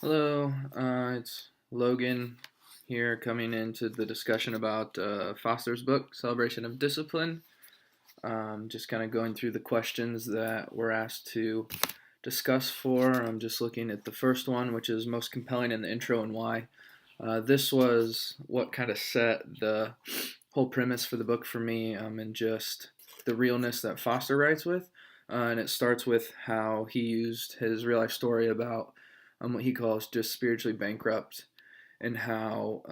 Hello, it's Logan here coming into the discussion about Foster's book, Celebration of Discipline. Just kind of going through the questions that we're asked to discuss for. I'm just looking at the first one, which is most compelling in the intro and why. This was what kind of set the whole premise for the book for me, and just the realness that Foster writes with. And it starts with how he used his real life story about what he calls just spiritually bankrupt, and how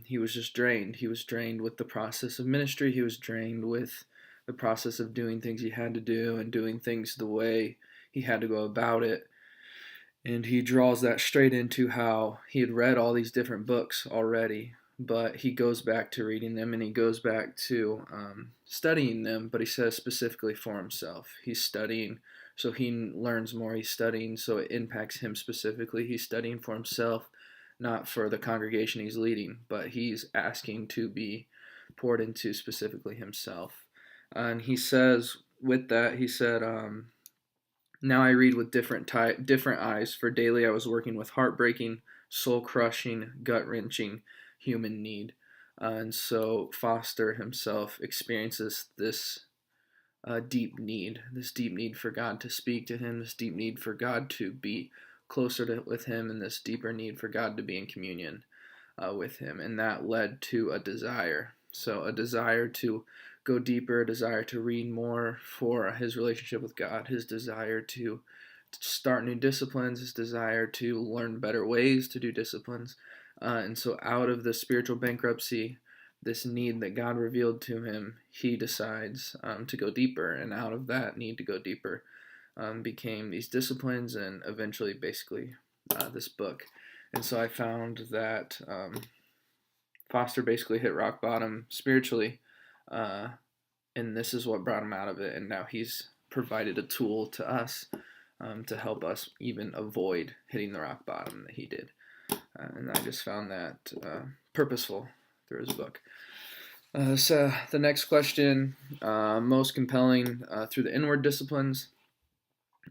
he was just drained. He was drained with the process of ministry. He was drained with the process of doing things he had to do and doing things the way he had to go about it. And he draws that straight into how he had read all these different books already, but he goes back to reading them, and he goes back to studying them, but he says specifically for himself. He's studying so he learns more. He's studying so it impacts him specifically. He's studying for himself, not for the congregation he's leading, but he's asking to be poured into specifically himself. And he says, with that, he said, now I read with different eyes, for daily I was working with heartbreaking, soul-crushing, gut-wrenching human need. And so Foster himself experiences this deep need, for God to speak to him, this deep need for God to be closer with him, and this deeper need for God to be in communion with him. And that led to a desire. So a desire to go deeper, a desire to read more for his relationship with God, his desire to start new disciplines, his desire to learn better ways to do disciplines. And so out of the spiritual bankruptcy, this need that God revealed to him, he decides to go deeper. And out of that need to go deeper became these disciplines, and eventually basically this book. And so I found that Foster basically hit rock bottom spiritually, and this is what brought him out of it. And now he's provided a tool to us to help us even avoid hitting the rock bottom that he did. And I just found that purposeful through his book. So the next question, most compelling through the inward disciplines.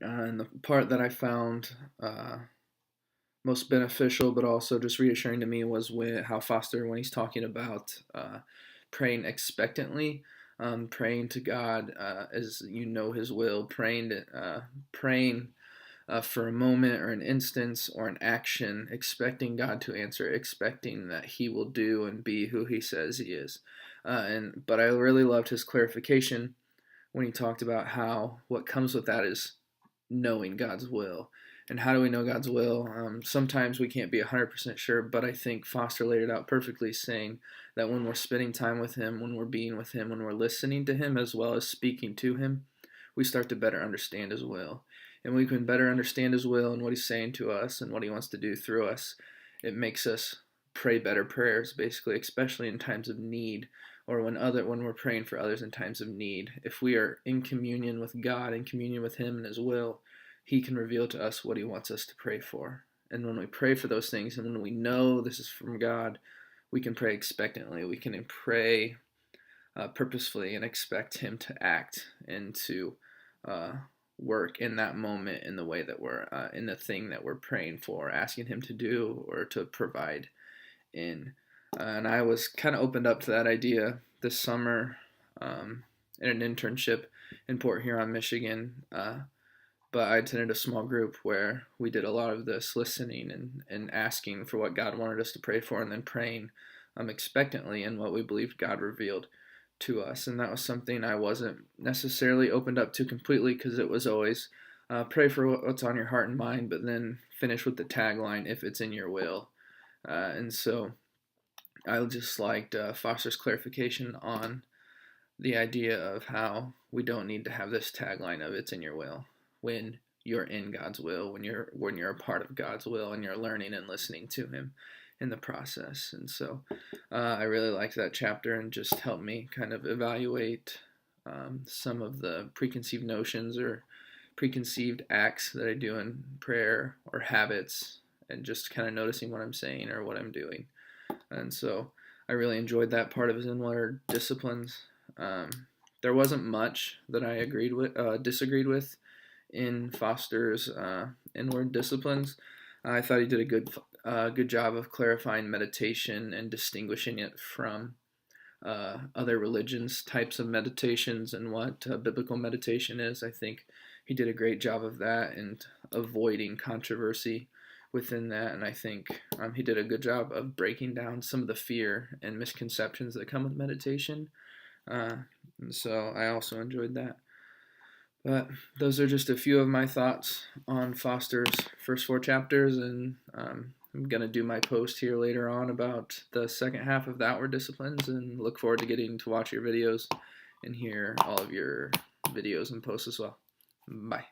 And the part that I found most beneficial, but also just reassuring to me, was how Foster, when he's talking about praying expectantly, praying to God as you know His will, praying for a moment or an instance or an action, expecting God to answer, expecting that He will do and be who He says He is. But I really loved his clarification when he talked about how what comes with that is knowing God's will. And how do we know God's will? Sometimes we can't be 100% sure, but I think Foster laid it out perfectly, saying that when we're spending time with Him, when we're being with Him, when we're listening to Him as well as speaking to Him, we start to better understand His will. And we can better understand His will and what He's saying to us and what He wants to do through us. It makes us pray better prayers, basically, especially in times of need, or when we're praying for others in times of need. If we are in communion with God, in communion with Him and His will, He can reveal to us what He wants us to pray for. And when we pray for those things, and when we know this is from God, we can pray expectantly. We can pray purposefully and expect Him to act and to work in that moment, in the way that we're in the thing that we're praying for, asking Him to do or to provide in. And I was kind of opened up to that idea this summer in an internship in Port Huron, Michigan. But I attended a small group where we did a lot of this listening and asking for what God wanted us to pray for, and then praying expectantly in what we believed God revealed to us. And that was something I wasn't necessarily opened up to completely, because it was always pray for what's on your heart and mind, but then finish with the tagline, if it's in your will. And so I just liked Foster's clarification on the idea of how we don't need to have this tagline of it's in your will when you're in God's will, when you're a part of God's will and you're learning and listening to Him in the process. And so I really liked that chapter, and just helped me kind of evaluate some of the preconceived notions or preconceived acts that I do in prayer, or habits, and just kind of noticing what I'm saying or what I'm doing. And so I really enjoyed that part of his inward disciplines. There wasn't much that I disagreed with in Foster's inward disciplines. I thought he did a good job of clarifying meditation and distinguishing it from other religions' types of meditations and what biblical meditation is. I think he did a great job of that and avoiding controversy within that. And I think he did a good job of breaking down some of the fear and misconceptions that come with meditation. And so I also enjoyed that. But those are just a few of my thoughts on Foster's first 4 chapters, and I'm going to do my post here later on about the second half of the Outward Disciplines, and look forward to getting to watch your videos and hear all of your videos and posts as well. Bye.